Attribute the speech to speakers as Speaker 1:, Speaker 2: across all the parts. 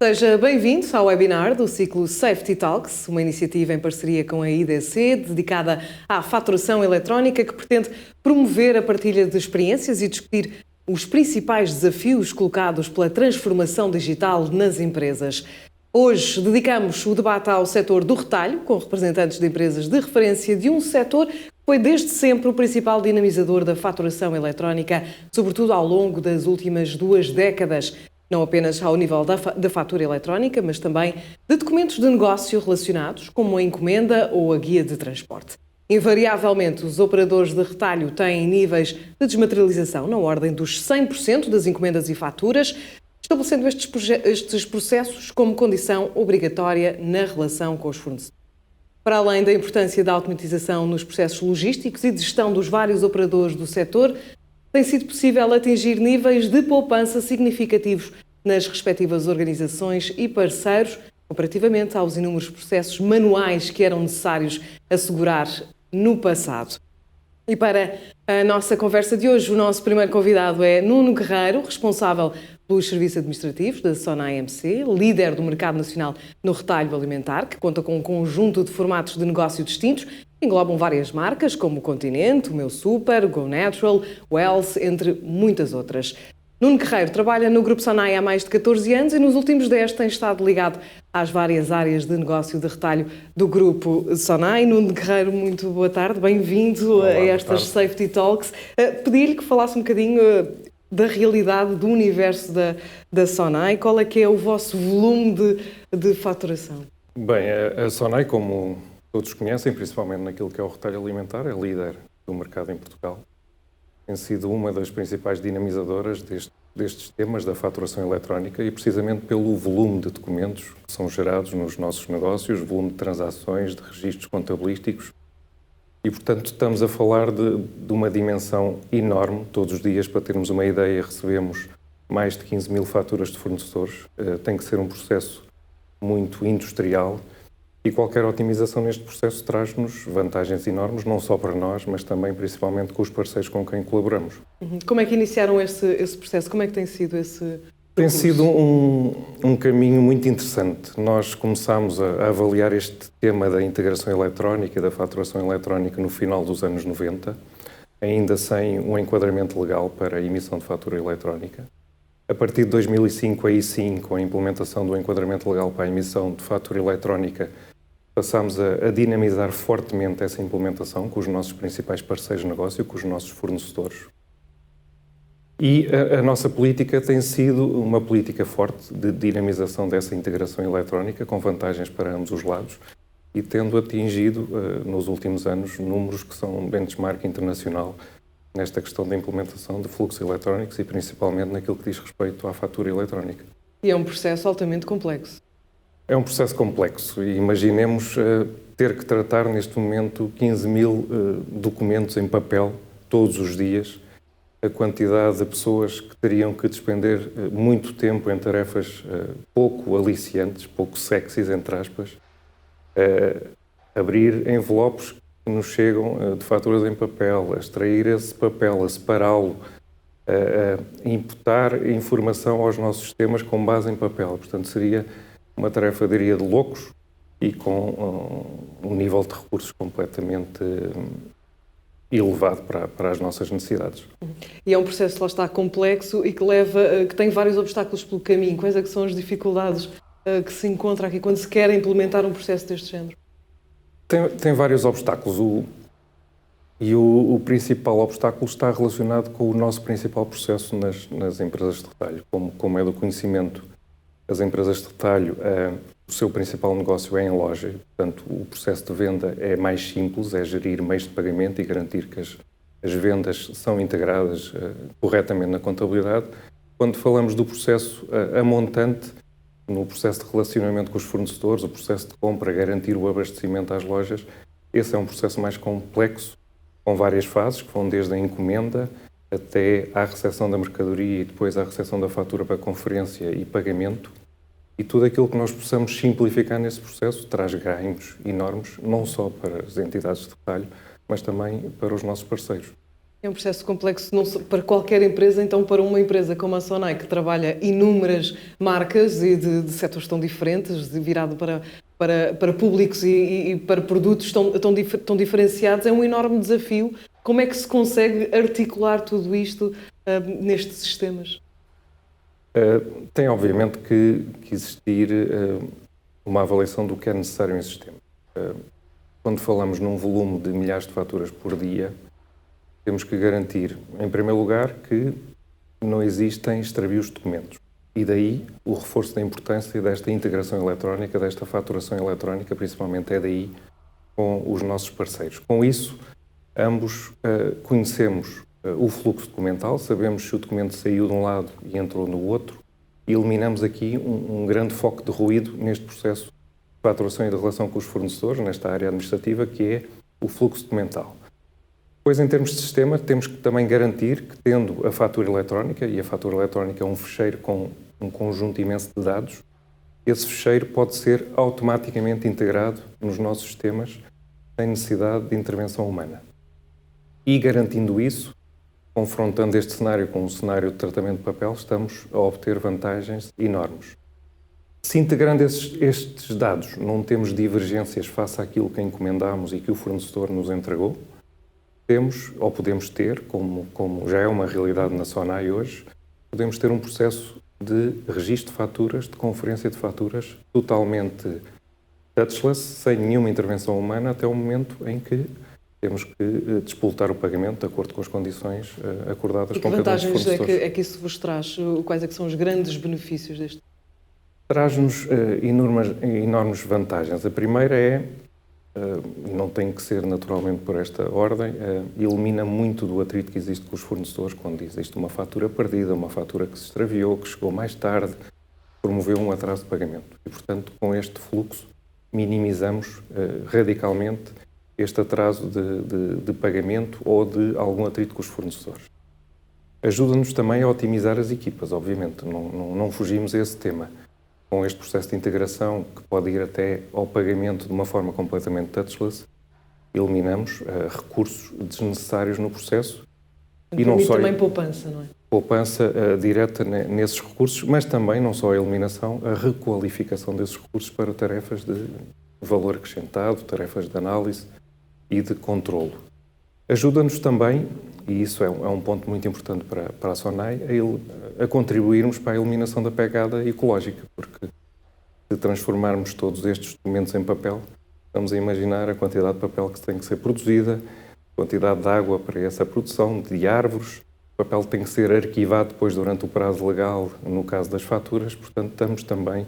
Speaker 1: Seja bem-vindo ao webinar do ciclo Safety Talks, uma iniciativa em parceria com a IDC, dedicada à faturação eletrónica, que pretende promover a partilha de experiências e discutir os principais desafios colocados pela transformação digital nas empresas. Hoje dedicamos o debate ao setor do retalho, com representantes de empresas de referência de um setor que foi desde sempre o principal dinamizador da faturação eletrónica, sobretudo ao longo das últimas 2 décadas. Não apenas ao nível da fatura eletrónica, mas também de documentos de negócio relacionados, como a encomenda ou a guia de transporte. Invariavelmente, os operadores de retalho têm níveis de desmaterialização na ordem dos 100% das encomendas e faturas, estabelecendo estes processos como condição obrigatória na relação com os fornecedores. Para além da importância da automatização nos processos logísticos e de gestão dos vários operadores do setor, tem sido possível atingir níveis de poupança significativos nas respectivas organizações e parceiros, comparativamente aos inúmeros processos manuais que eram necessários assegurar no passado. E para a nossa conversa de hoje, o nosso primeiro convidado é Nuno Guerreiro, responsável pelos serviços administrativos da Sonai MC, líder do mercado nacional no retalho alimentar, que conta com um conjunto de formatos de negócio distintos. Englobam várias marcas, como o Continente, o Meu Super, o Go Natural, o Else, entre muitas outras. Nuno Guerreiro trabalha no Grupo Sonai há mais de 14 anos e nos últimos 10 tem estado ligado às várias áreas de negócio de retalho do Grupo Sonai. Nuno Guerreiro, muito boa tarde, bem-vindo a estas Safety Talks. Pedi-lhe que falasse um bocadinho da realidade do universo da Sonai. Qual é que é o vosso volume de faturação?
Speaker 2: Bem, a Sonai, como todos conhecem, principalmente naquilo que é o retalho alimentar, é líder do mercado em Portugal. Tem sido uma das principais dinamizadoras destes temas da faturação eletrónica e precisamente pelo volume de documentos que são gerados nos nossos negócios, volume de transações, de registros contabilísticos. E, portanto, estamos a falar de uma dimensão enorme. Todos os dias, para termos uma ideia, recebemos mais de 15 mil faturas de fornecedores. Tem que ser um processo muito industrial. E qualquer otimização neste processo traz-nos vantagens enormes, não só para nós, mas também, principalmente, com os parceiros com quem colaboramos.
Speaker 1: Como é que iniciaram esse processo? Como é que tem sido esse
Speaker 2: Tem sido um caminho muito interessante. Nós começámos a avaliar este tema da integração eletrónica e da faturação eletrónica no final dos anos 90, ainda sem um enquadramento legal para a emissão de fatura eletrónica. A partir de 2005, aí sim, com a implementação do enquadramento legal para a emissão de fatura eletrónica, passámos a dinamizar fortemente essa implementação com os nossos principais parceiros de negócio, com os nossos fornecedores. E a nossa política tem sido uma política forte de dinamização dessa integração eletrónica, com vantagens para ambos os lados, e tendo atingido, nos últimos anos, números que são benchmark internacional nesta questão da implementação de fluxos eletrónicos e principalmente naquilo que diz respeito à fatura eletrónica.
Speaker 1: E é um processo altamente complexo.
Speaker 2: É um processo complexo e imaginemos ter que tratar neste momento 15 mil documentos em papel todos os dias, a quantidade de pessoas que teriam que despender muito tempo em tarefas pouco aliciantes, pouco sexys, entre aspas, abrir envelopes que nos chegam de faturas em papel, a extrair esse papel, a separá-lo, a imputar informação aos nossos sistemas com base em papel. Portanto, seria uma tarefa, diria, de loucos e com um nível de recursos completamente elevado para as nossas necessidades.
Speaker 1: E é um processo, lá está, complexo e que tem vários obstáculos pelo caminho. Quais é que são as dificuldades que se encontra aqui quando se quer implementar um processo deste género?
Speaker 2: Tem vários obstáculos. O principal obstáculo está relacionado com o nosso principal processo nas empresas de retalho. Como é do conhecimento, as empresas de retalho, o seu principal negócio é em loja, portanto o processo de venda é mais simples, é gerir meios de pagamento e garantir que as vendas são integradas corretamente na contabilidade. Quando falamos do processo a montante, no processo de relacionamento com os fornecedores, o processo de compra, garantir o abastecimento às lojas, esse é um processo mais complexo, com várias fases, que vão desde a encomenda até à recepção da mercadoria e depois à recepção da fatura para conferência e pagamento. E tudo aquilo que nós possamos simplificar nesse processo traz ganhos enormes, não só para as entidades de retalho, mas também para os nossos parceiros.
Speaker 1: É um processo complexo não só para qualquer empresa, então para uma empresa como a Sonai, que trabalha inúmeras marcas e de setores tão diferentes, virado para públicos e para produtos tão diferenciados, é um enorme desafio. Como é que se consegue articular tudo isto nestes sistemas?
Speaker 2: Tem obviamente que existir uma avaliação do que é necessário em sistema. Quando falamos num volume de milhares de faturas por dia, temos que garantir, em primeiro lugar, que não existem extravios de documentos. E daí o reforço da importância desta integração eletrónica, desta faturação eletrónica, principalmente EDI, com os nossos parceiros. Com isso, ambos conhecemos o fluxo documental, sabemos se o documento saiu de um lado e entrou no outro, e eliminamos aqui um grande foco de ruído neste processo de faturação e de relação com os fornecedores, nesta área administrativa, que é o fluxo documental. Depois, em termos de sistema, temos que também garantir que, tendo a fatura eletrónica, e a fatura eletrónica é um fecheiro com um conjunto imenso de dados, esse fecheiro pode ser automaticamente integrado nos nossos sistemas sem necessidade de intervenção humana. E garantindo isso, confrontando este cenário com um cenário de tratamento de papel, estamos a obter vantagens enormes. Se integrando estes dados, não temos divergências face àquilo que encomendamos e que o fornecedor nos entregou, temos, ou podemos ter, como já é uma realidade na Sonai hoje, podemos ter um processo de registro de faturas, de conferência de faturas, totalmente touchless, sem nenhuma intervenção humana, até o momento em que temos que despoltar o pagamento de acordo com as condições acordadas com cada um dos fornecedores.
Speaker 1: Que vantagens é que isso vos traz? Quais é que são os grandes benefícios deste?
Speaker 2: Traz-nos enormes vantagens. A primeira é, e não tem que ser naturalmente por esta ordem, elimina muito do atrito que existe com os fornecedores quando existe uma fatura perdida, uma fatura que se extraviou, que chegou mais tarde, promoveu um atraso de pagamento. E, portanto, com este fluxo, minimizamos radicalmente este atraso de pagamento ou de algum atrito com os fornecedores. Ajuda-nos também a otimizar as equipas, obviamente, não fugimos a esse tema. Com este processo de integração, que pode ir até ao pagamento de uma forma completamente touchless, eliminamos recursos desnecessários no processo.
Speaker 1: E não só também poupança, não é?
Speaker 2: Poupança direta nesses recursos, mas também não só a eliminação, a requalificação desses recursos para tarefas de valor acrescentado, tarefas de análise e de controlo. Ajuda-nos também, e isso é um ponto muito importante para a Sonai, a contribuirmos para a eliminação da pegada ecológica, porque se transformarmos todos estes documentos em papel, estamos a imaginar a quantidade de papel que tem que ser produzida, a quantidade de água para essa produção, de árvores, o papel tem que ser arquivado depois durante o prazo legal, no caso das faturas, portanto estamos também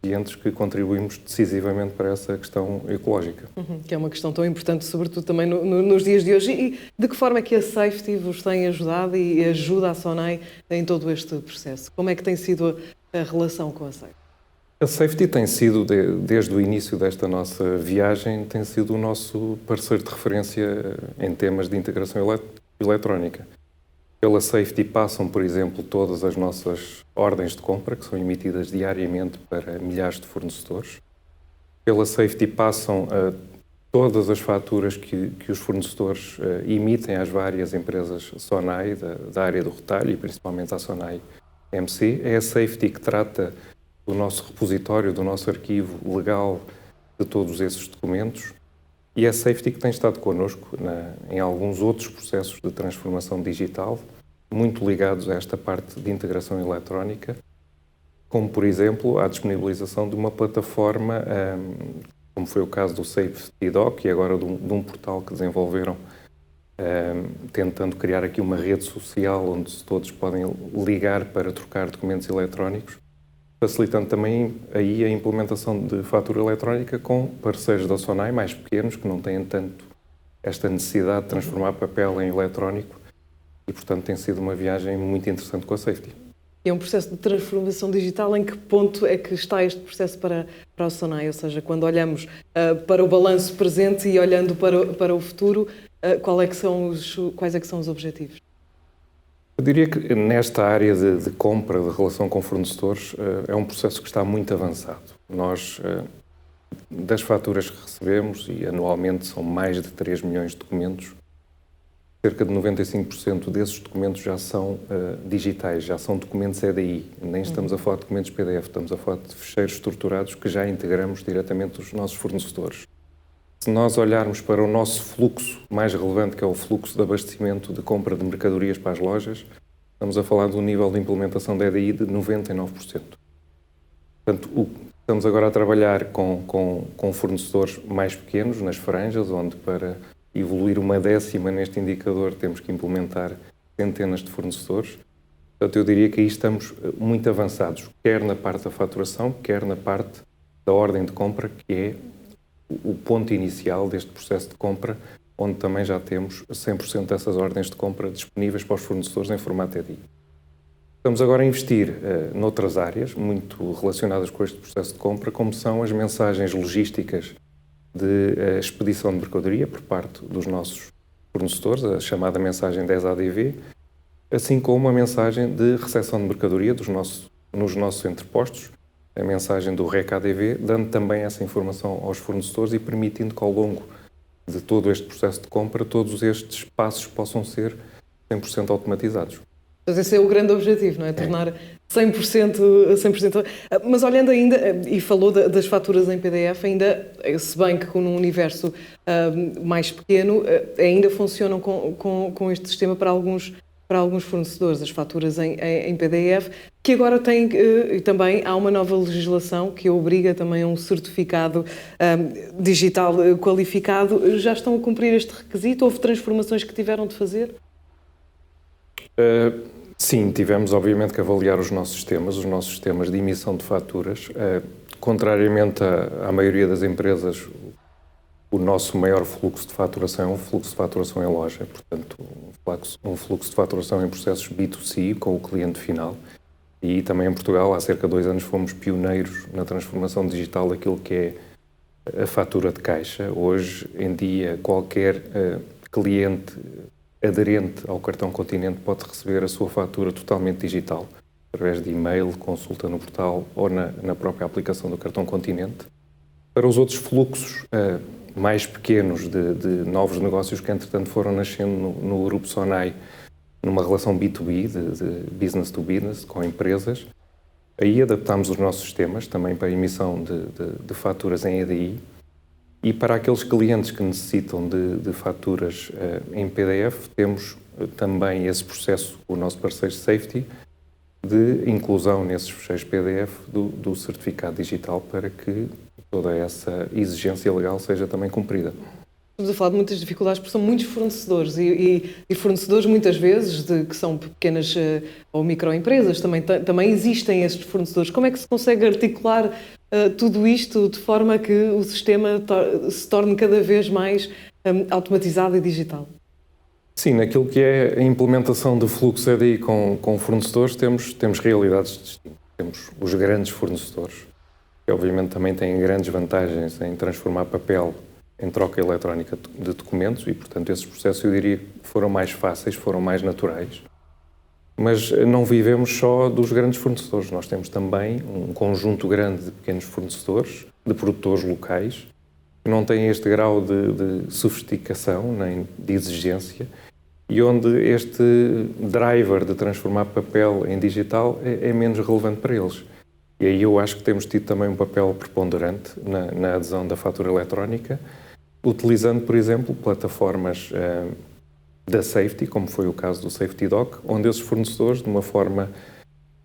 Speaker 2: cientes que contribuímos decisivamente para essa questão ecológica.
Speaker 1: Que é uma questão tão importante, sobretudo também nos dias de hoje. E de que forma é que a Safety vos tem ajudado e ajuda a Sonai em todo este processo? Como é que tem sido a relação com a Safety?
Speaker 2: A Safety tem sido, desde o início desta nossa viagem, tem sido o nosso parceiro de referência em temas de integração eletrónica. Pela Safety passam, por exemplo, todas as nossas ordens de compra, que são emitidas diariamente para milhares de fornecedores. Pela Safety passam todas as faturas que os fornecedores emitem às várias empresas Sonai, da área do retalho e principalmente à Sonai MC. É a Safety que trata do nosso repositório, do nosso arquivo legal de todos esses documentos. E é a Safety que tem estado connosco em alguns outros processos de transformação digital, muito ligados a esta parte de integração eletrónica, como, por exemplo, a disponibilização de uma plataforma, como foi o caso do Safety Doc e agora de um portal que desenvolveram, tentando criar aqui uma rede social onde todos podem ligar para trocar documentos eletrónicos, facilitando também aí a implementação de fatura eletrónica com parceiros da Sonai mais pequenos, que não têm tanto esta necessidade de transformar papel em eletrónico e, portanto, tem sido uma viagem muito interessante com a Safety.
Speaker 1: É um processo de transformação digital. Em que ponto é que está este processo para a Sonai? Ou seja, quando olhamos para o balanço presente e olhando para o futuro, quais é que são os objetivos?
Speaker 2: Eu diria que nesta área de compra, de relação com fornecedores, é um processo que está muito avançado. Nós, das faturas que recebemos, e anualmente são mais de 3 milhões de documentos, cerca de 95% desses documentos já são digitais, já são documentos EDI. Nem estamos a falar de documentos PDF, estamos a falar de ficheiros estruturados que já integramos diretamente dos nossos fornecedores. Se nós olharmos para o nosso fluxo mais relevante, que é o fluxo de abastecimento de compra de mercadorias para as lojas, estamos a falar de um nível de implementação de EDI de 99%. Portanto, estamos agora a trabalhar com fornecedores mais pequenos, nas franjas, onde para evoluir uma décima neste indicador temos que implementar centenas de fornecedores. Portanto, eu diria que aí estamos muito avançados, quer na parte da faturação, quer na parte da ordem de compra, que é o ponto inicial deste processo de compra, onde também já temos 100% dessas ordens de compra disponíveis para os fornecedores em formato EDI. Estamos agora a investir noutras áreas muito relacionadas com este processo de compra, como são as mensagens logísticas de expedição de mercadoria por parte dos nossos fornecedores, a chamada mensagem 10ADV, assim como a mensagem de recepção de mercadoria nos nossos entrepostos, a mensagem do REC-ADV, dando também essa informação aos fornecedores e permitindo que ao longo de todo este processo de compra, todos estes passos possam ser 100% automatizados.
Speaker 1: Mas esse é o grande objetivo, não é? Tornar 100%. Mas olhando ainda, e falou das faturas em PDF, ainda, se bem que num universo mais pequeno, ainda funcionam com este sistema para alguns fornecedores, as faturas em PDF, que agora tem, e também há uma nova legislação que obriga também a um certificado digital qualificado. Já estão a cumprir este requisito? Houve transformações que tiveram de fazer?
Speaker 2: Sim, tivemos obviamente que avaliar os nossos sistemas de emissão de faturas. Contrariamente à maioria das empresas, o nosso maior fluxo de faturação é um fluxo de faturação em loja, portanto, um fluxo de faturação em processos B2C com o cliente final. E também em Portugal, há cerca de 2 anos, fomos pioneiros na transformação digital daquilo que é a fatura de caixa. Hoje em dia, qualquer cliente aderente ao cartão Continente pode receber a sua fatura totalmente digital, através de e-mail, consulta no portal ou na própria aplicação do cartão Continente. Para os outros fluxos mais pequenos de novos negócios que, entretanto, foram nascendo no Grupo Sonai, numa relação B2B, de business to business, com empresas, aí adaptámos os nossos sistemas também para a emissão de faturas em EDI. E para aqueles clientes que necessitam de faturas em PDF, temos também esse processo, o nosso parceiro Safety, de inclusão nesses ficheiros PDF do certificado digital para que toda essa exigência legal seja também cumprida.
Speaker 1: Estamos a falar de muitas dificuldades porque são muitos fornecedores e fornecedores muitas vezes que são pequenas ou microempresas, também existem estes fornecedores. Como é que se consegue articular tudo isto de forma que o sistema se torne cada vez mais automatizado e digital?
Speaker 2: Sim, naquilo que é a implementação de fluxo EDI com fornecedores, temos realidades distintas. Temos os grandes fornecedores, que obviamente também têm grandes vantagens em transformar papel em troca eletrónica de documentos e, portanto, esses processos, eu diria, foram mais fáceis, foram mais naturais. Mas não vivemos só dos grandes fornecedores. Nós temos também um conjunto grande de pequenos fornecedores, de produtores locais, que não têm este grau de sofisticação nem de exigência e onde este driver de transformar papel em digital é menos relevante para eles. E aí eu acho que temos tido também um papel preponderante na adesão da fatura eletrónica, utilizando, por exemplo, plataformas da Safety, como foi o caso do Safety Doc, onde esses fornecedores, de uma forma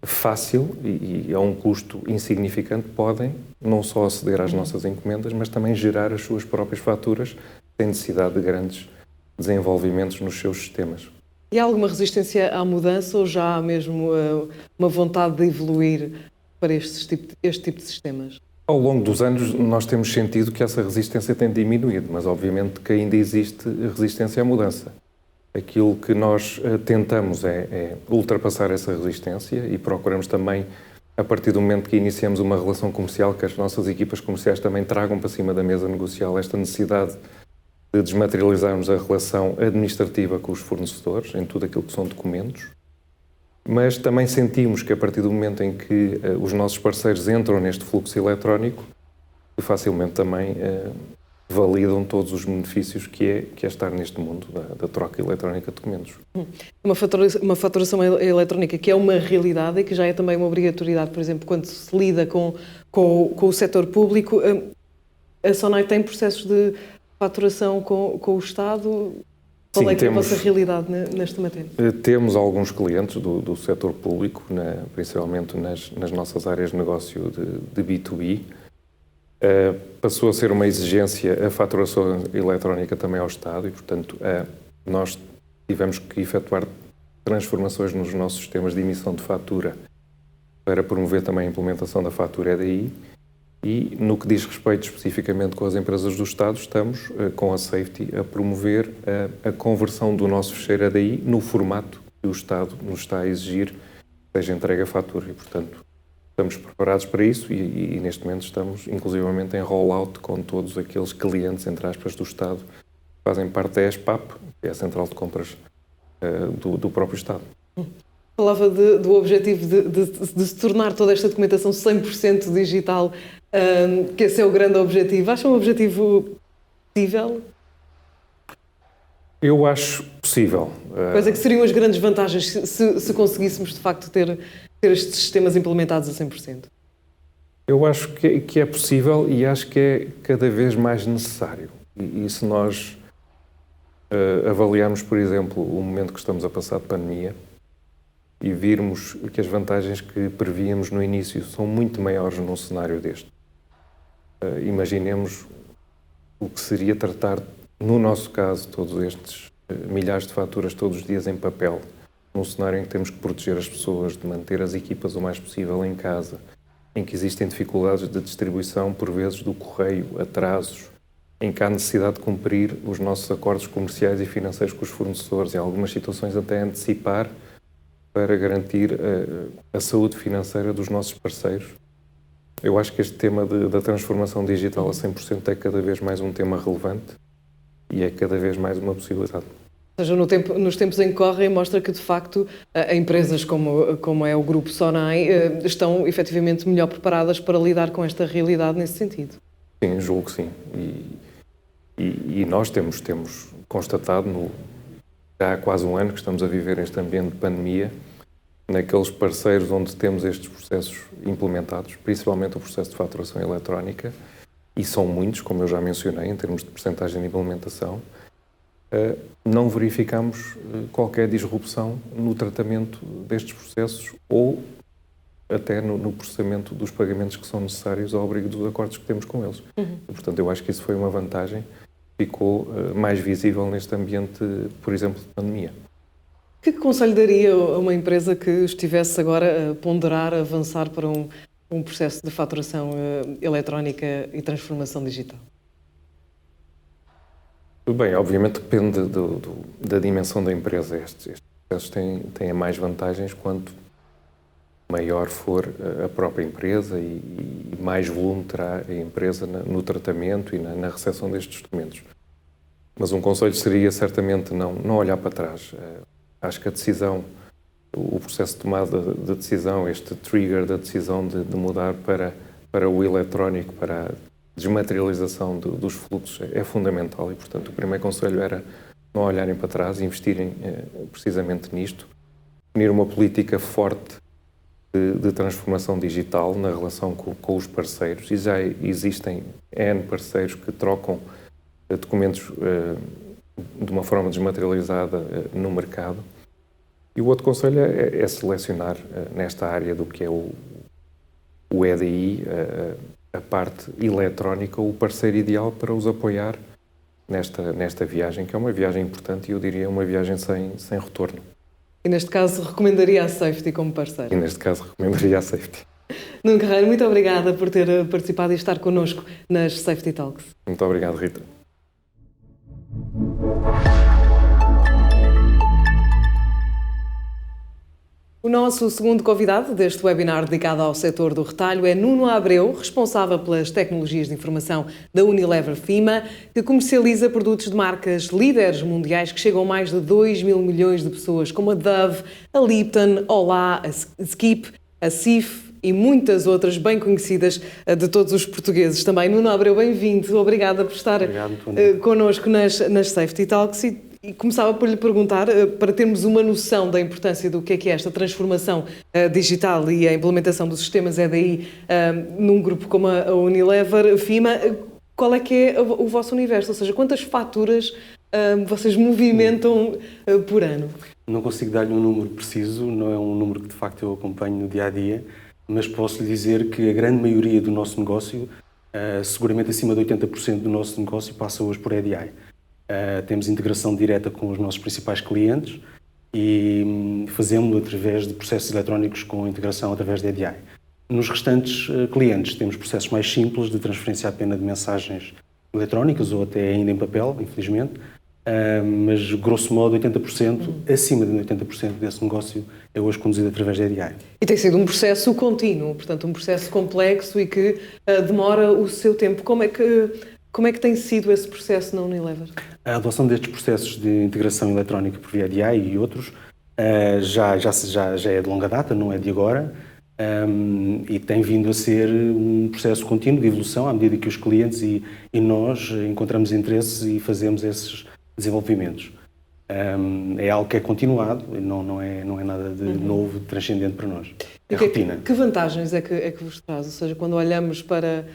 Speaker 2: fácil e a um custo insignificante, podem não só aceder às nossas encomendas, mas também gerar as suas próprias faturas, sem necessidade de grandes desenvolvimentos nos seus sistemas.
Speaker 1: E há alguma resistência à mudança ou já há mesmo uma vontade de evoluir para este tipo de sistemas?
Speaker 2: Ao longo dos anos nós temos sentido que essa resistência tem diminuído, mas obviamente que ainda existe resistência à mudança. Aquilo que nós tentamos é ultrapassar essa resistência e procuramos também, a partir do momento que iniciamos uma relação comercial, que as nossas equipas comerciais também tragam para cima da mesa negocial esta necessidade de desmaterializarmos a relação administrativa com os fornecedores, em tudo aquilo que são documentos. Mas também sentimos que a partir do momento em que os nossos parceiros entram neste fluxo eletrónico, facilmente também validam todos os benefícios que é estar neste mundo da troca eletrónica de documentos.
Speaker 1: Uma faturação eletrónica que é uma realidade e que já é também uma obrigatoriedade, por exemplo, quando se lida com o setor público. A SONAI tem processos de faturação com o Estado? Qual é a vossa realidade nesta matéria?
Speaker 2: Temos alguns clientes do setor público, principalmente nas nossas áreas de negócio de B2B. Passou a ser uma exigência a faturação eletrónica também ao Estado e, portanto, nós tivemos que efetuar transformações nos nossos sistemas de emissão de fatura para promover também a implementação da fatura EDI. E, no que diz respeito especificamente com as empresas do Estado, estamos com a Safety a promover a conversão do nosso fecheiro EDI no formato que o Estado nos está a exigir, seja entregue a fatura. E, portanto, estamos preparados para isso e neste momento estamos inclusivamente em rollout com todos aqueles clientes, entre aspas, do Estado que fazem parte da ESPAP, que é a Central de Compras do próprio Estado.
Speaker 1: Falava do objetivo de se tornar toda esta documentação 100% digital, que esse é o grande objetivo. Acha um objetivo possível?
Speaker 2: Eu acho possível.
Speaker 1: Quais é que seriam as grandes vantagens se conseguíssemos, de facto, ter estes sistemas implementados a 100%?
Speaker 2: Eu acho que é possível e acho que é cada vez mais necessário. E se nós avaliarmos, por exemplo, o momento que estamos a passar de pandemia e virmos que as vantagens que prevíamos no início são muito maiores num cenário deste. Imaginemos o que seria tratar, no nosso caso, todos estes milhares de faturas todos os dias em papel, num cenário em que temos que proteger as pessoas, de manter as equipas o mais possível em casa, em que existem dificuldades de distribuição, por vezes, do correio, atrasos, em que há necessidade de cumprir os nossos acordos comerciais e financeiros com os fornecedores, em algumas situações até antecipar para garantir a saúde financeira dos nossos parceiros. Eu acho que este tema da transformação digital a 100% é cada vez mais um tema relevante e é cada vez mais uma possibilidade.
Speaker 1: Ou seja, nos tempos em que correm, mostra que, de facto, empresas como é o Grupo SONAI estão, efetivamente, melhor preparadas para lidar com esta realidade nesse sentido.
Speaker 2: Sim, julgo que sim. E nós temos constatado, já há quase um ano que estamos a viver este ambiente de pandemia, naqueles parceiros onde temos estes processos implementados, principalmente o processo de faturação eletrónica, e são muitos, como eu já mencionei, em termos de percentagem de implementação, não verificamos qualquer disrupção no tratamento destes processos ou até no processamento dos pagamentos que são necessários ao abrigo dos acordos que temos com eles. E, portanto, eu acho que isso foi uma vantagem que ficou mais visível neste ambiente, por exemplo, de pandemia.
Speaker 1: Que conselho daria a uma empresa que estivesse agora a ponderar, a avançar para um processo de faturação eletrónica e transformação digital?
Speaker 2: Bem, obviamente depende da dimensão da empresa. Estes processos têm mais vantagens quanto maior for a própria empresa e mais volume terá a empresa no tratamento e na recepção destes documentos. Mas um conselho seria certamente não olhar para trás. Acho que a decisão, o processo de tomada de decisão, este trigger da decisão de mudar para o eletrónico, para a desmaterialização dos fluxos é fundamental e, portanto, o primeiro conselho era não olharem para trás, investirem precisamente nisto, definir uma política forte de transformação digital na relação com os parceiros e já existem N parceiros que trocam documentos de uma forma desmaterializada no mercado. E o outro conselho é selecionar nesta área do que é o EDI, a parte eletrónica, o parceiro ideal para os apoiar nesta viagem, que é uma viagem importante e eu diria uma viagem sem retorno.
Speaker 1: E neste caso recomendaria a Safety como parceiro?
Speaker 2: E neste caso recomendaria a Safety.
Speaker 1: Nuno Carreiro, muito obrigada por ter participado e estar connosco nas Safety Talks.
Speaker 2: Muito obrigado, Rita.
Speaker 1: O nosso segundo convidado deste webinar dedicado ao setor do retalho é Nuno Abreu, responsável pelas tecnologias de informação da Unilever FIMA, que comercializa produtos de marcas líderes mundiais que chegam a mais de 2 mil milhões de pessoas, como a Dove, a Lipton, Olá, a Skip, a Cif e muitas outras bem conhecidas de todos os portugueses também. Nuno Abreu, bem-vindo. Obrigada por estar connosco nas Safety Talks. E começava por lhe perguntar, para termos uma noção da importância do que é esta transformação digital e a implementação dos sistemas EDI num grupo como a Unilever FIMA, qual é que é o vosso universo? Ou seja, quantas faturas vocês movimentam por ano?
Speaker 3: Não consigo dar-lhe um número preciso, não é um número que de facto eu acompanho no dia-a-dia, mas posso lhe dizer que a grande maioria do nosso negócio, seguramente acima de 80% do nosso negócio, passa hoje por EDI. Temos integração direta com os nossos principais clientes e fazemos-lo através de processos eletrónicos com integração através de EDI. Nos restantes clientes temos processos mais simples de transferência apenas de mensagens eletrónicas ou até ainda em papel, infelizmente, mas grosso modo 80%, acima de 80% desse negócio é hoje conduzido através de EDI.
Speaker 1: E tem sido um processo contínuo, portanto um processo complexo e que demora o seu tempo. Como é que tem sido esse processo na Unilever?
Speaker 3: A adoção destes processos de integração eletrónica por via EDI e outros já é de longa data, não é de agora, e tem vindo a ser um processo contínuo de evolução à medida que os clientes e nós encontramos interesses e fazemos esses desenvolvimentos. É algo que é continuado, não é nada de novo, de transcendente para nós. É rotina.
Speaker 1: Que vantagens é que vos traz? Ou seja, quando olhamos para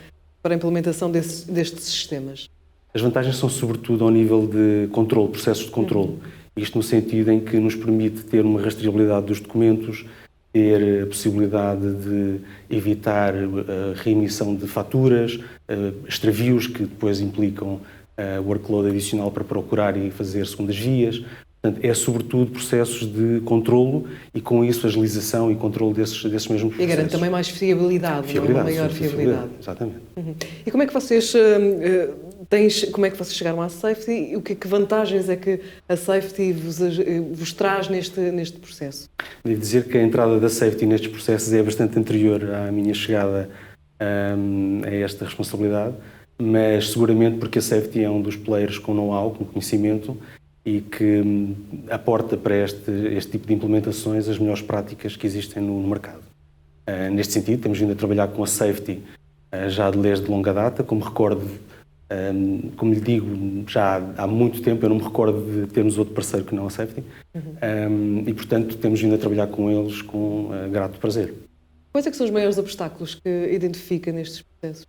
Speaker 1: a implementação destes sistemas?
Speaker 3: As vantagens são sobretudo ao nível de controle, processos de controle. Isto no sentido em que nos permite ter uma rastreabilidade dos documentos, ter a possibilidade de evitar a reemissão de faturas, extravios que depois implicam workload adicional para procurar e fazer segundas vias. Portanto, é sobretudo processos de controlo e com isso agilização e controlo desses mesmos processos.
Speaker 1: E garante também mais fiabilidade, uma maior fiabilidade.
Speaker 3: Exatamente.
Speaker 1: E como é que vocês chegaram à Safety e que vantagens é que a Safety vos traz neste processo?
Speaker 3: Devo dizer que a entrada da Safety nestes processos é bastante anterior à minha chegada a esta responsabilidade, mas seguramente porque a Safety é um dos players com know-how, com conhecimento, e que aporta para este tipo de implementações as melhores práticas que existem no mercado. Neste sentido, temos vindo a trabalhar com a Safety já desde longa data, como lhe digo, já há muito tempo, eu não me recordo de termos outro parceiro que não a Safety, e portanto temos vindo a trabalhar com eles com grato prazer.
Speaker 1: Quais é que são os maiores obstáculos que identifica nestes processos?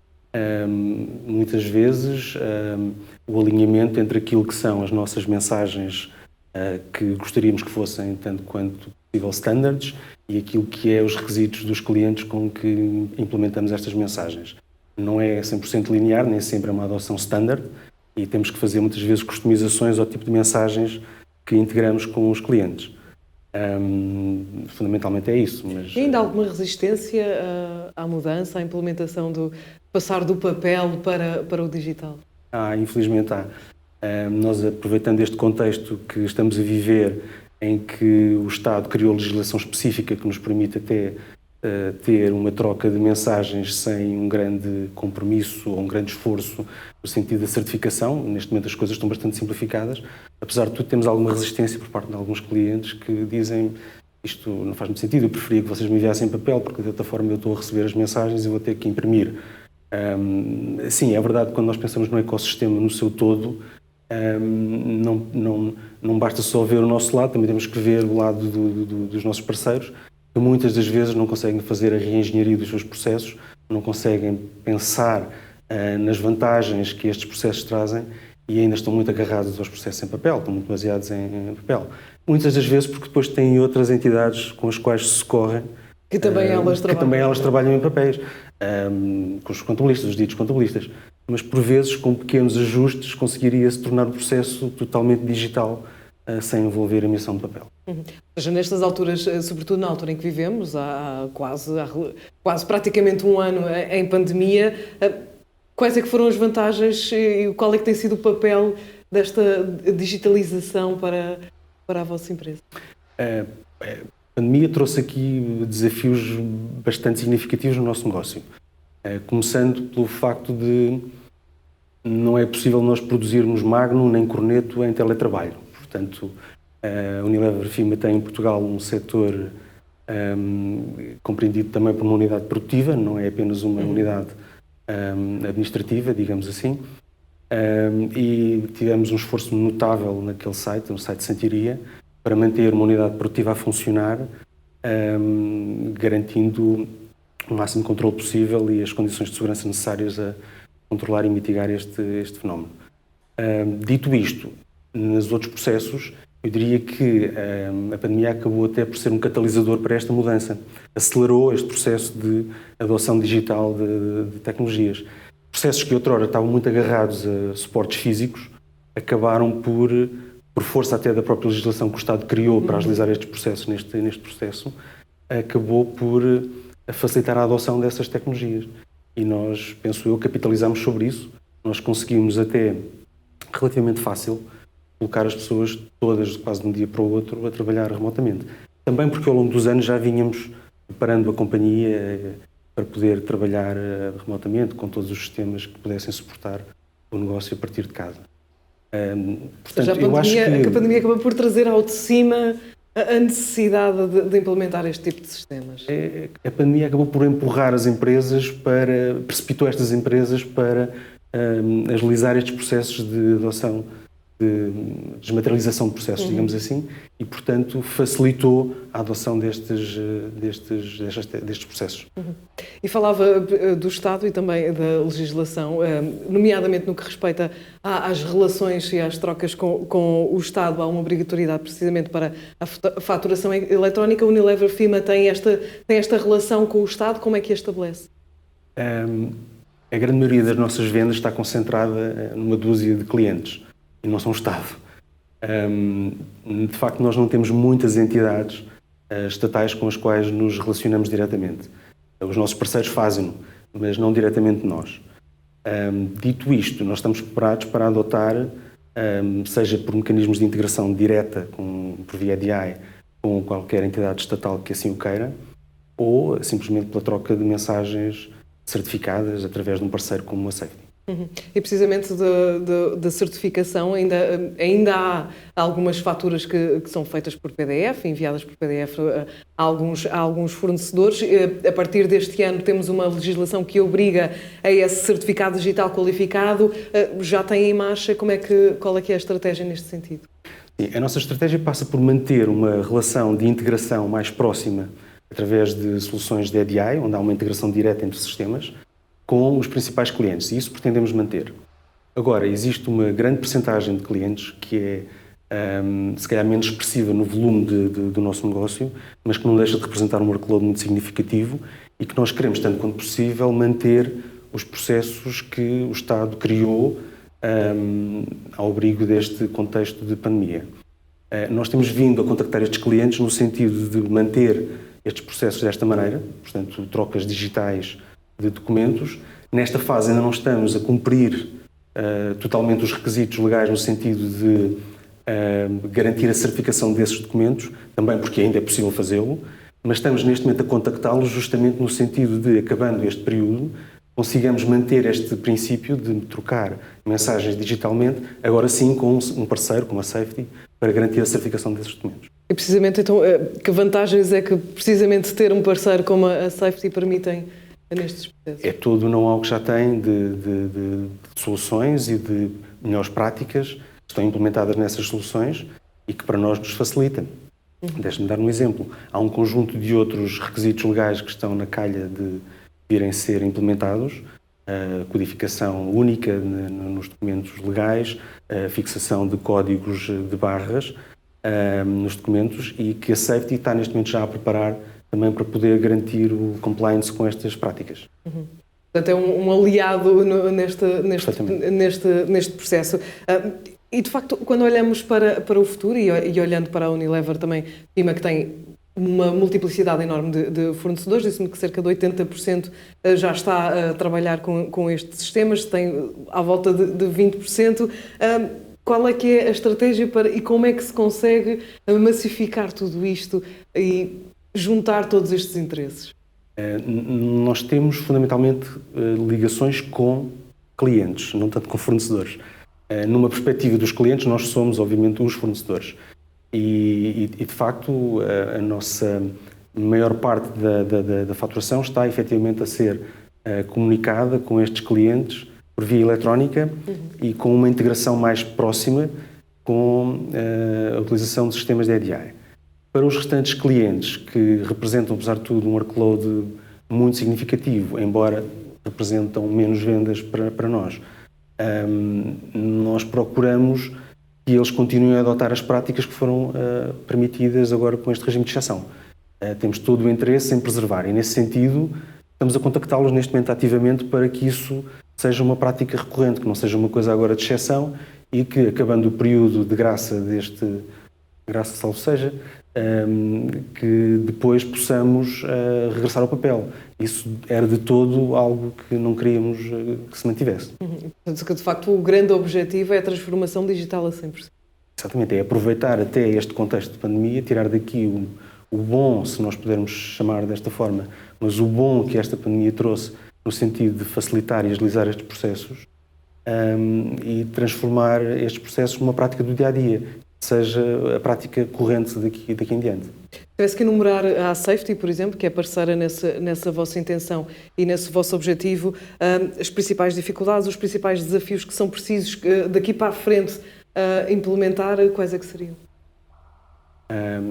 Speaker 3: Muitas vezes o alinhamento entre aquilo que são as nossas mensagens que gostaríamos que fossem tanto quanto possível standards e aquilo que é os requisitos dos clientes com que implementamos estas mensagens. Não é 100% linear, nem sempre é uma adoção standard e temos que fazer muitas vezes customizações ao tipo de mensagens que integramos com os clientes. Fundamentalmente é isso. Mas
Speaker 1: e ainda há alguma resistência à mudança, à implementação do passar do papel para o digital?
Speaker 3: Infelizmente há. Nós, aproveitando este contexto que estamos a viver, em que o Estado criou legislação específica que nos permite até ter uma troca de mensagens sem um grande compromisso ou um grande esforço no sentido da certificação. Neste momento as coisas estão bastante simplificadas. Apesar de tudo, temos alguma resistência por parte de alguns clientes que dizem isto não faz muito sentido, eu preferia que vocês me enviassem papel porque de outra forma eu estou a receber as mensagens e vou ter que imprimir. Sim, é verdade que quando nós pensamos no ecossistema no seu todo, não basta só ver o nosso lado, também temos que ver o lado dos nossos parceiros, que muitas das vezes não conseguem fazer a reengenharia dos seus processos, não conseguem pensar nas vantagens que estes processos trazem e ainda estão muito agarrados aos processos em papel, estão muito baseados em papel. Muitas das vezes porque depois têm outras entidades com as quais se socorrem,
Speaker 1: que também elas
Speaker 3: trabalham em papéis, com os contabilistas, os ditos contabilistas, mas por vezes com pequenos ajustes conseguiria-se tornar o processo totalmente digital sem envolver a emissão de papel.
Speaker 1: Ou seja, nestas alturas, sobretudo na altura em que vivemos, há quase praticamente um ano em pandemia, quais é que foram as vantagens e qual é que tem sido o papel desta digitalização para a vossa empresa?
Speaker 3: A pandemia trouxe aqui desafios bastante significativos no nosso negócio. Começando pelo facto de não é possível nós produzirmos Magno nem Corneto em teletrabalho. Portanto, a Unilever FIMA tem em Portugal um setor compreendido também por uma unidade produtiva, não é apenas uma unidade administrativa, digamos assim. E tivemos um esforço notável naquele site, no site de Santiria, para manter uma unidade produtiva a funcionar, garantindo o máximo controle possível e as condições de segurança necessárias a controlar e mitigar este fenómeno. Dito isto, nos outros processos, eu diria que a pandemia acabou até por ser um catalisador para esta mudança. Acelerou este processo de adoção digital de tecnologias. Processos que outrora estavam muito agarrados a suportes físicos acabaram por força até da própria legislação que o Estado criou para agilizar estes processos, neste processo, acabou por facilitar a adoção dessas tecnologias. E nós, penso eu, capitalizamos sobre isso. Nós conseguimos até, relativamente fácil, colocar as pessoas todas, quase de um dia para o outro, a trabalhar remotamente. Também porque ao longo dos anos já vínhamos preparando a companhia para poder trabalhar remotamente, com todos os sistemas que pudessem suportar o negócio a partir de casa.
Speaker 1: Portanto, eu acho que a pandemia acaba por trazer ao de cima a necessidade de implementar este tipo de sistemas.
Speaker 3: A pandemia acabou por empurrar as empresas precipitou estas empresas para agilizar estes processos de adoção, de desmaterialização de processos, digamos assim, e, portanto, facilitou a adoção destes processos.
Speaker 1: E falava do Estado e também da legislação, nomeadamente no que respeita às relações e às trocas com o Estado. Há uma obrigatoriedade precisamente para a faturação eletrónica. A Unilever FIMA tem esta relação com o Estado. Como é que a estabelece?
Speaker 3: A grande maioria das nossas vendas está concentrada numa dúzia de clientes. E não são Estado. De facto, nós não temos muitas entidades estatais com as quais nos relacionamos diretamente. Os nossos parceiros fazem-no, mas não diretamente nós. Dito isto, nós estamos preparados para adotar, seja por mecanismos de integração direta, por via EDI, com qualquer entidade estatal que assim o queira, ou simplesmente pela troca de mensagens certificadas através de um parceiro como a Safety.
Speaker 1: E precisamente da certificação ainda há algumas faturas que são feitas por PDF, enviadas por PDF a alguns fornecedores. A partir deste ano temos uma legislação que obriga a esse certificado digital qualificado. Já tem em marcha? Qual é que é a estratégia neste sentido?
Speaker 3: Sim, a nossa estratégia passa por manter uma relação de integração mais próxima através de soluções de EDI, onde há uma integração direta entre sistemas, com os principais clientes, e isso pretendemos manter. Agora, existe uma grande percentagem de clientes que é, se calhar, menos expressiva no volume do nosso negócio, mas que não deixa de representar um workload muito significativo e que nós queremos, tanto quanto possível, manter os processos que o Estado criou ao abrigo deste contexto de pandemia. Nós temos vindo a contactar estes clientes no sentido de manter estes processos desta maneira, portanto, trocas digitais de documentos. Nesta fase ainda não estamos a cumprir totalmente os requisitos legais no sentido de garantir a certificação desses documentos, também porque ainda é possível fazê-lo, mas estamos neste momento a contactá-los justamente no sentido de, acabando este período, consigamos manter este princípio de trocar mensagens digitalmente, agora sim com um parceiro, como a Safety, para garantir a certificação desses documentos.
Speaker 1: E precisamente, então, que vantagens é que precisamente ter um parceiro como a Safety permitem nestes processos?
Speaker 3: É todo o know-how que já tem de soluções e de melhores práticas que estão implementadas nessas soluções e que para nós nos facilitam. Deixe-me dar um exemplo. Há um conjunto de outros requisitos legais que estão na calha de virem ser implementados, a codificação única nos documentos legais, a fixação de códigos de barras nos documentos, e que a Safety está neste momento já a preparar também para poder garantir o compliance com estas práticas.
Speaker 1: Portanto, é um aliado neste processo. E, de facto, quando olhamos para o futuro, e olhando para a Unilever também, FIMA, que tem uma multiplicidade enorme de fornecedores, disse-me que cerca de 80% já está a trabalhar com estes sistemas, tem à volta de 20%. Qual é que é a estratégia e como é que se consegue massificar tudo isto e juntar todos estes interesses?
Speaker 3: Nós temos fundamentalmente ligações com clientes, não tanto com fornecedores. Numa perspectiva dos clientes, nós somos, obviamente, os fornecedores. E de facto, a nossa A maior parte da faturação está efetivamente a ser comunicada com estes clientes por via eletrónica e com uma integração mais próxima com a utilização de sistemas de EDI. Para os restantes clientes, que representam, apesar de tudo, um workload muito significativo, embora representam menos vendas para nós, nós procuramos que eles continuem a adotar as práticas que foram permitidas agora com este regime de exceção. Temos todo o interesse em preservar e, nesse sentido, estamos a contactá-los neste momento ativamente para que isso seja uma prática recorrente, que não seja uma coisa agora de exceção e que, acabando o período de graça graça salvo seja, que depois possamos regressar ao papel. Isso era de todo algo que não queríamos que se mantivesse.
Speaker 1: Portanto, que de facto o grande objetivo é a transformação digital a 100%.
Speaker 3: Exatamente, é aproveitar até este contexto de pandemia, tirar daqui o bom, se nós pudermos chamar desta forma, mas o bom que esta pandemia trouxe no sentido de facilitar e agilizar estes processos e transformar estes processos numa prática do dia-a-dia, que seja a prática corrente daqui em diante.
Speaker 1: Se tivesse que enumerar a Safety, por exemplo, que é parceira nessa vossa intenção e nesse vosso objetivo, as principais dificuldades, os principais desafios que são precisos daqui para a frente implementar, quais é que seriam?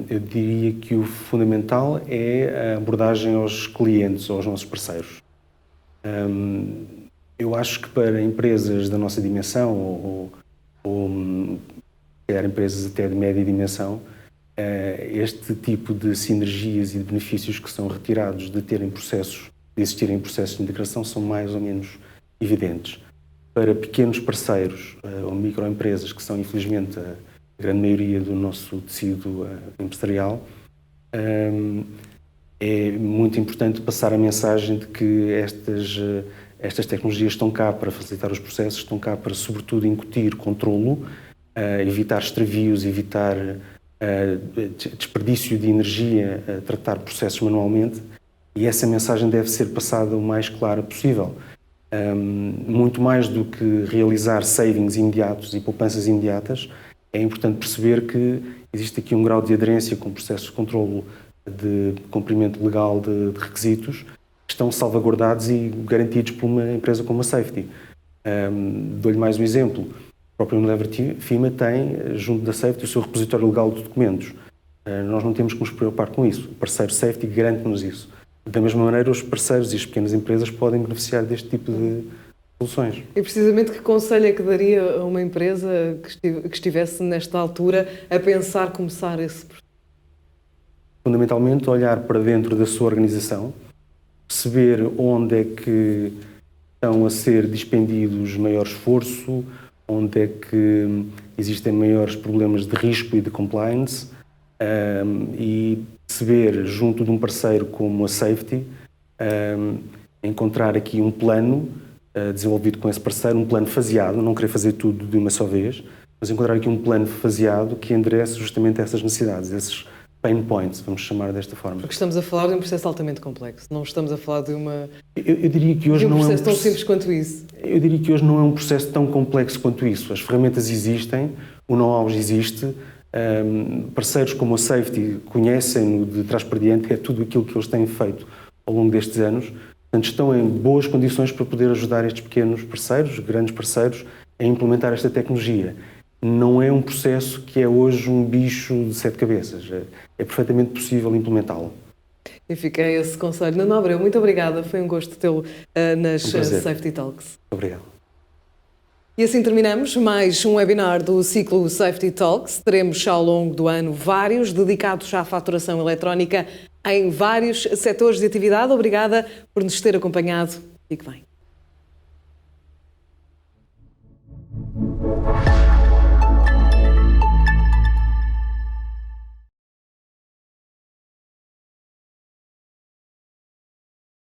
Speaker 3: Eu diria que o fundamental é a abordagem aos clientes, aos nossos parceiros. Eu acho que para empresas da nossa dimensão, ou empresas até de média dimensão, este tipo de sinergias e de benefícios que são retirados de existirem processos de integração são mais ou menos evidentes. Para pequenos parceiros ou microempresas, que são infelizmente a grande maioria do nosso tecido empresarial, é muito importante passar a mensagem de que estas tecnologias estão cá para facilitar os processos, estão cá para, sobretudo, incutir controlo, evitar extravios, evitar desperdício de energia, tratar processos manualmente, e essa mensagem deve ser passada o mais clara possível. Muito mais do que realizar savings imediatos e poupanças imediatas, é importante perceber que existe aqui um grau de aderência com processos de controlo de cumprimento legal de requisitos que estão salvaguardados e garantidos por uma empresa como a Safety. Dou-lhe mais um exemplo. O próprio Unilever FIMA tem, junto da Safety, o seu repositório legal de documentos. Nós não temos que nos preocupar com isso. O parceiro Safety garante-nos isso. Da mesma maneira, os parceiros e as pequenas empresas podem beneficiar deste tipo de soluções.
Speaker 1: E precisamente que conselho é que daria a uma empresa que estivesse nesta altura a pensar começar esse processo?
Speaker 3: Fundamentalmente, olhar para dentro da sua organização, perceber onde é que estão a ser dispendidos maior esforço, onde é que existem maiores problemas de risco e de compliance, e perceber, junto de um parceiro como a Safety, encontrar aqui um plano desenvolvido com esse parceiro, um plano faseado, não querer fazer tudo de uma só vez, mas encontrar aqui um plano faseado que endereça justamente essas necessidades, esses pain points, vamos chamar desta forma.
Speaker 1: Porque estamos a falar de um processo altamente complexo, não estamos a falar de
Speaker 3: eu diria que hoje
Speaker 1: não processo tão simples quanto isso.
Speaker 3: Eu diria que hoje não é um processo tão complexo quanto isso. As ferramentas existem, o know-how existe, parceiros como a Safety conhecem-no de trás para diante, é tudo aquilo que eles têm feito ao longo destes anos. Portanto, estão em boas condições para poder ajudar estes pequenos parceiros, grandes parceiros, a implementar esta tecnologia. Não é um processo que é hoje um bicho de 7 cabeças. É perfeitamente possível implementá-lo.
Speaker 1: E fica esse conselho. Nuno Abreu, muito obrigada. Foi um gosto tê-lo nas Safety Talks.
Speaker 3: Obrigado.
Speaker 1: E assim terminamos mais um webinar do ciclo Safety Talks. Teremos ao longo do ano vários dedicados à faturação eletrónica em vários setores de atividade. Obrigada por nos ter acompanhado. Fique bem.